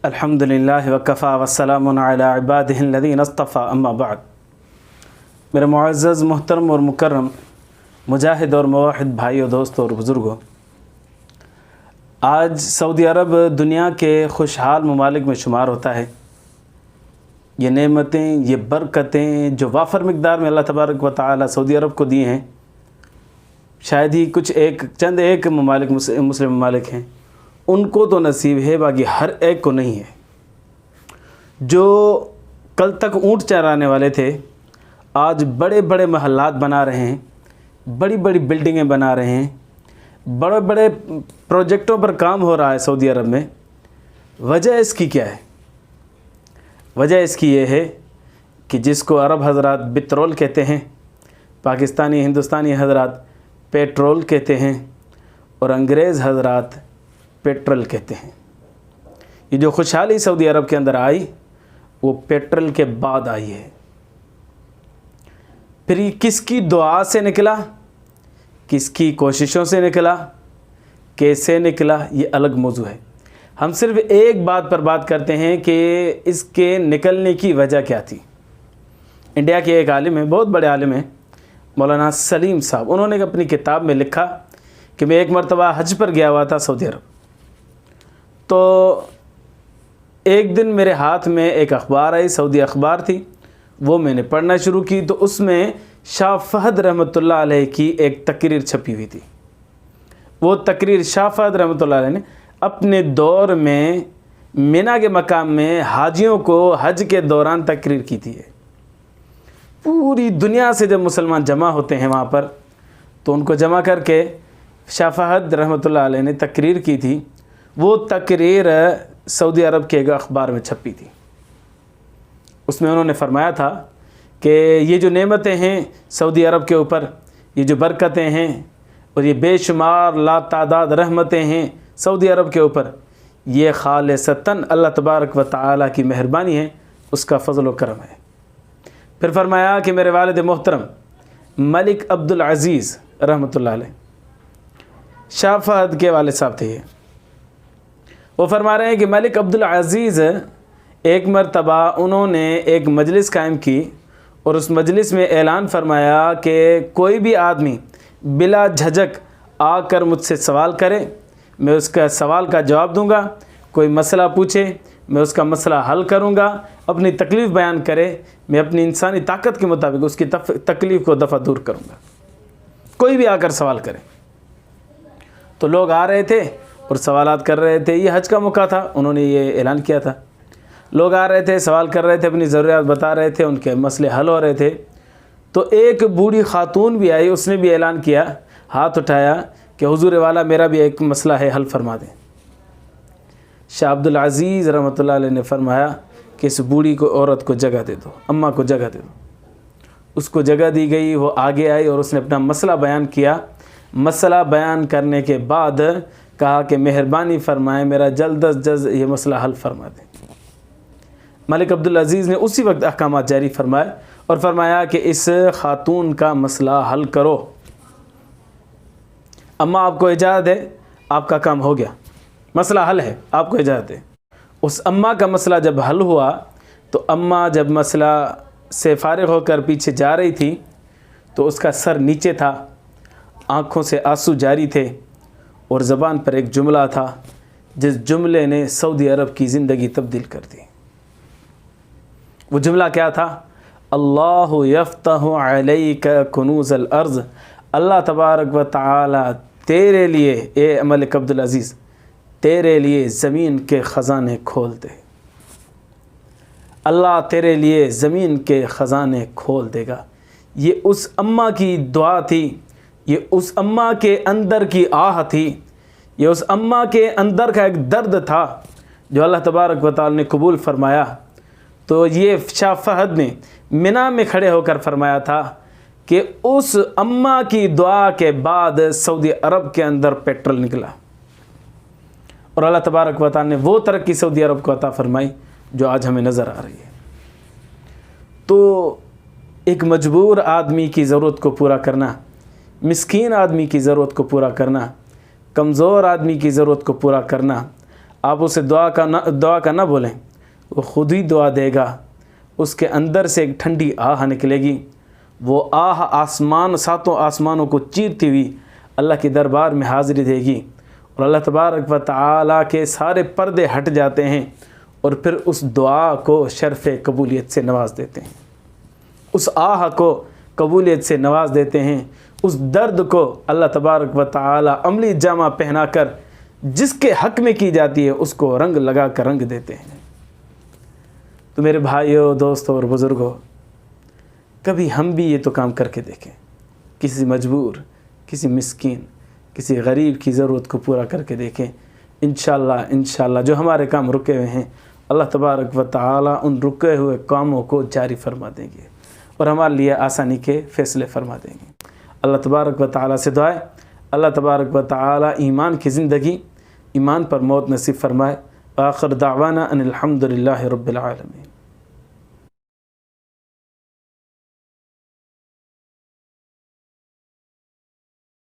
अल्हम्दुलिल्लाह वकफ़ा वस्सलामुन अला इबादिहिल्लज़ीना इस्तफ़ा अम्मा बाद। मेरे मुअज़्ज़ज़ मुहतरम और मुकर्रम मुजाहिद और मुवाहिद भाइयों, दोस्तों और बुज़ुर्गों, आज सऊदी अरब दुनिया के खुशहाल ममालिक में शुमार होता है। ये नेमतें, ये बरकतें जो वाफर मिक़दार में अल्लाह तबारक व तआला सऊदी अरब को दिए हैं, शायद ही कुछ चंद ममालिक मुस्लिम ममालिक हैं उनको तो नसीब है, बाकी हर एक को नहीं है। जो कल तक ऊँट चराने वाले थे, आज बड़े बड़े महल्लात बना रहे हैं, बड़ी बड़ी बिल्डिंगें बना रहे हैं, बड़े बड़े प्रोजेक्टों पर काम हो रहा है सऊदी अरब में। वजह इसकी क्या है? वजह इसकी ये है कि जिसको अरब हज़रात बिट्रोल कहते हैं, पाकिस्तानी हिंदुस्तानी हज़रात पेट्रोल कहते हैं और अंग्रेज़ हज़रात पेट्रोल कहते हैं। ये जो खुशहाली सऊदी अरब के अंदर आई वो पेट्रोल के बाद आई है। फिर ये किसकी दुआ से निकला, किसकी कोशिशों से निकला, कैसे निकला, ये अलग मौजू है। हम सिर्फ एक बात पर बात करते हैं कि इसके निकलने की वजह क्या थी। इंडिया के एक आलिम हैं, बहुत बड़े आलिम हैं, मौलाना सलीम साहब। उन्होंने अपनी किताब में लिखा कि मैं एक मरतबा हज पर गया हुआ था सऊदी अरब। तो एक दिन मेरे हाथ में एक अखबार आई, सऊदी अखबार थी, वो मैंने पढ़ना शुरू की। तो उसमें शाह फहद रहमतुल्लाह अलैह की एक तकरीर छपी हुई थी। वो तकरीर शाह फहद रहमतुल्लाह अलैह ने अपने दौर में मिना के मकाम में हाजियों को हज के दौरान तकरीर की थी। पूरी दुनिया से जब मुसलमान जमा होते हैं वहाँ पर, तो उनको जमा करके शाह फहद रहमतुल्लाह अलैह ने तकरीर की थी। वो तकरीर सऊदी अरब के एक अखबार में छपी थी। उसमें उन्होंने फरमाया था कि ये जो नेमतें हैं सऊदी अरब के ऊपर, ये जो बरकतें हैं और ये बेशुमार लातादाद रहमतें हैं सऊदी अरब के ऊपर, ये खालिसतन अल्लाह तबारक व तआला की मेहरबानी है, उसका फ़ज़ल व करम है। फिर फरमाया कि मेरे वालिद मोहतरम मलिक अब्दुल अज़ीज़ रहमतुल्लाह अलैह, शाह फहद के वालिद साहब थे। वो फरमा रहे हैं कि मलिक अब्दुल अज़ीज़ एक मरतबा उन्होंने एक मजलिस कायम की और उस मजलिस में ऐलान फरमाया कि कोई भी आदमी बिला झिझक आकर मुझसे सवाल करे, मैं उसका सवाल का जवाब दूंगा। कोई मसला पूछे, मैं उसका मसला हल करूंगा। अपनी तकलीफ़ बयान करे, मैं अपनी इंसानी ताकत के मुताबिक उसकी तकलीफ़ को दफ़ा दूर करूंगा। कोई भी आकर सवाल करे। तो लोग आ रहे थे और सवालात कर रहे थे। ये हज का मौका था, उन्होंने ये ऐलान किया था। लोग आ रहे थे, सवाल कर रहे थे, अपनी ज़रूरियात बता रहे थे, उनके मसले हल हो रहे थे। तो एक बूढ़ी खातून भी आई, उसने भी ऐलान किया, हाथ उठाया कि हुजूर वाला मेरा भी एक मसला है, हल फरमा दें। शाह अब्दुल अज़ीज़ रहमतुल्लाह अलैह ने फरमाया कि इस बूढ़ी को, औरत को जगह दे दो, अम्मा को जगह दे दो। उसको जगह दी गई, वो आगे आई और उसने अपना मसला बयान किया। मसला बयान करने के बाद कहा कि मेहरबानी फरमाएं, मेरा जल्द अज जल्द ये मसला हल फरमा दें। मलिक अब्दुल अज़ीज़ ने उसी वक्त अहकामात जारी फरमाए और फरमाया कि इस खातून का मसला हल करो। अम्मा आपको इजाज़त है, आपका काम हो गया, मसला हल है, आपको इजाज़त है। उस अम्मा का मसला जब हल हुआ तो अम्मा जब मसला से फारिग होकर पीछे जा रही थी तो उसका सर नीचे था, आँखों से आंसू जारी थे और ज़बान पर एक जुमला था जिस जुमले ने सऊदी अरब की ज़िंदगी तब्दील कर दी। वो जुमला क्या था? अल्लाहु यफ्तहु अलैका कुनूज़ल अर्ज़, अल्लाह तबारक व तआला तेरे लिए, ए मलिक अब्दुल अज़ीज़, तेरे लिए ज़मीन के ख़ज़ाने खोल दे। अल्लाह तेरे लिए ज़मीन के ख़ज़ाने खोल देगा। ये उस अम्मा की दुआ थी, ये उस अम्मा के अंदर की आह थी, ये उस अम्मा के अंदर का एक दर्द था जो अल्लाह तबारक व तआला ने कबूल फरमाया। तो ये शाह फहद ने मिना में खड़े होकर फरमाया था कि उस अम्मा की दुआ के बाद सऊदी अरब के अंदर पेट्रोल निकला और अल्लाह तबारक व तआला ने वो तरक्की सऊदी अरब को अता फरमाई जो आज हमें नज़र आ रही है। तो एक मजबूर आदमी की ज़रूरत को पूरा करना, मिस्कीन आदमी की ज़रूरत को पूरा करना, कमज़ोर आदमी की ज़रूरत को पूरा करना, آپ اسے دعا کا نہ بولیں، وہ خود ہی دعا دے گا۔ اس کے اندر سے ایک ٹھنڈی آہ نکلے گی، وہ آہ ساتوں آسمانوں کو چیرتی ہوئی اللہ کے دربار میں حاضری دے گی، اور اللہ تبارک و تعالیٰ کے سارے پردے ہٹ جاتے ہیں، اور پھر اس دعا کو شرف قبولیت سے نواز دیتے ہیں، اس آہ کو قبولیت سے نواز دیتے ہیں، اس درد کو اللہ تبارک و تعالیٰ عملی جامہ پہنا کر جس کے حق میں کی جاتی ہے اس کو رنگ لگا کر رنگ دیتے ہیں۔ تو میرے بھائیوں، دوستوں اور بزرگوں، کبھی ہم بھی یہ تو کام کر کے دیکھیں، کسی مجبور، کسی مسکین، کسی غریب کی ضرورت کو پورا کر کے دیکھیں۔ انشاءاللہ جو ہمارے کام رکے ہوئے ہیں اللہ تبارک و تعالیٰ ان رکے ہوئے کاموں کو جاری فرما دیں گے اور ہمارے لیے آسانی کے فیصلے فرما دیں گے۔ اللہ تبارک و تعالیٰ سے دعائیں اللہ تبارک و تعالیٰ ایمان کی زندگی، ایمان پر موت نصیب فرمائے۔ آخر دعوانا ان الحمد للہ رب العالمین۔